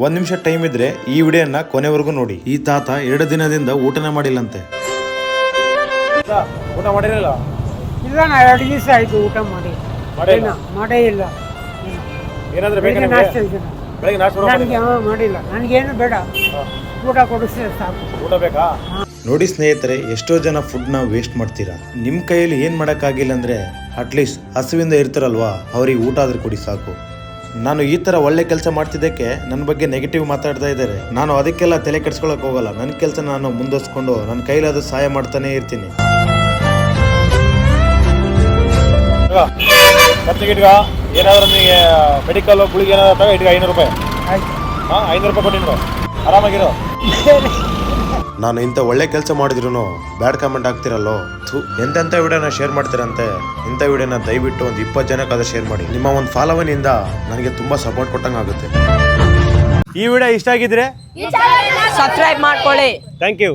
ಒಂದ್ ನಿಮಿಷ ಟೈಮ್ ಇದ್ರೆ ಈ ವಿಡಿಯೋನ ಕೊನೆವರೆಗೂ ನೋಡಿ. ಈ ತಾತ 2 ದಿನದಿಂದ ಊಟನೇ ಮಾಡಿಲ್ಲಂತೆ. ಊಟ ಮಾಡಿರಲ್ಲ? ಇಲ್ಲ, ನಾ 2 ದಿವಸ ಆಯ್ತು ಊಟ ಮಾಡಿ. ಮಾಡೇ ಇಲ್ಲ. ಏನಾದ್ರೆ ಬೆಳಿಗ್ಗೆ ನಾಷ್ಟ ಇದೀನಿ. ಬೆಳಗ್ಗೆ ನಾಷ್ಟ ನನಗೆ ಮಾಡಿಲ್ಲ. ನನಗೇನು ಬೇಡ, ಊಟ ಕೊಡಿಸಿದ್ರೆ ಸಾಕು. ಊಟ ಬೇಕಾ? ನೋಡಿ ಸ್ನೇಹಿತರೆ, ಎಷ್ಟೋ ಜನ ಫುಡ್ನ ವೇಸ್ಟ್ ಮಾಡ್ತೀರಾ. ನಿಮ್ಮ ಕೈಯಲ್ಲಿ ಏನು ಮಾಡೋಕ್ಕಾಗಿಲ್ಲ ಅಂದರೆ ಅಟ್ಲೀಸ್ಟ್ ಹಸುವಿಂದ ಇರ್ತಾರಲ್ವಾ, ಅವ್ರಿಗೆ ಊಟ ಆದ್ರೂ ಕೊಡಿ ಸಾಕು. ನಾನು ಈ ಥರ ಒಳ್ಳೆ ಕೆಲಸ ಮಾಡ್ತಿದ್ದಕ್ಕೆ ನನ್ನ ಬಗ್ಗೆ ನೆಗೆಟಿವ್ ಮಾತಾಡ್ತಾ ಇದ್ದಾರೆ. ನಾನು ಅದಕ್ಕೆಲ್ಲ ತಲೆ ಕೆಡಿಸ್ಕೊಳಕ್ಕೆ ಹೋಗಲ್ಲ. ನನ್ನ ಕೆಲಸ ನಾನು ಮುಂದುವರ್ಸ್ಕೊಂಡು ನನ್ನ ಕೈಲಾದ ಸಹಾಯ ಮಾಡ್ತಾನೆ ಇರ್ತೀನಿ. ಖರ್ಚಿಗಿಟ್ಗ ಏನಾದ್ರೂ ನಿಮಗೆ ಮೆಡಿಕಲ್ ಗುಳಿಗೆ ಏನಾದ್ರು ಇಟ್ಗ 500 ರೂಪಾಯಿ. ಆಯ್ತು. 500 ರೂಪಾಯಿ ಕೊಟ್ಟಿದ್ರು, ಆರಾಮಾಗಿರೋ. ನಾನು ಇಂಥ ಒಳ್ಳೆ ಕೆಲಸ ಮಾಡಿದ್ರು ಬ್ಯಾಡ್ ಕಾಮೆಂಟ್ ಆಗ್ತಿರಲ್ಲೋ. ಎಂತೆಂಥ ವಿಡಿಯೋನ ಶೇರ್ ಮಾಡ್ತೀರಂತೆ. ಇಂಥ ವಿಡಿಯೋನ ದಯವಿಟ್ಟು ಒಂದು 20 ಜನಕ್ಕಾದ್ರೂ ಶೇರ್ ಮಾಡಿ. ನಿಮ್ಮ ಒಂದು ಫಾಲೋವರ್ನಿಂದ ನನಗೆ ತುಂಬ ಸಪೋರ್ಟ್ ಕೊಟ್ಟಂಗೆ ಆಗುತ್ತೆ. ಈ ವಿಡಿಯೋ ಇಷ್ಟ ಆಗಿದ್ರೆ ಸಬ್ಸ್ಕ್ರೈಬ್ ಮಾಡ್ಕೊಳ್ಳಿ. Thank you.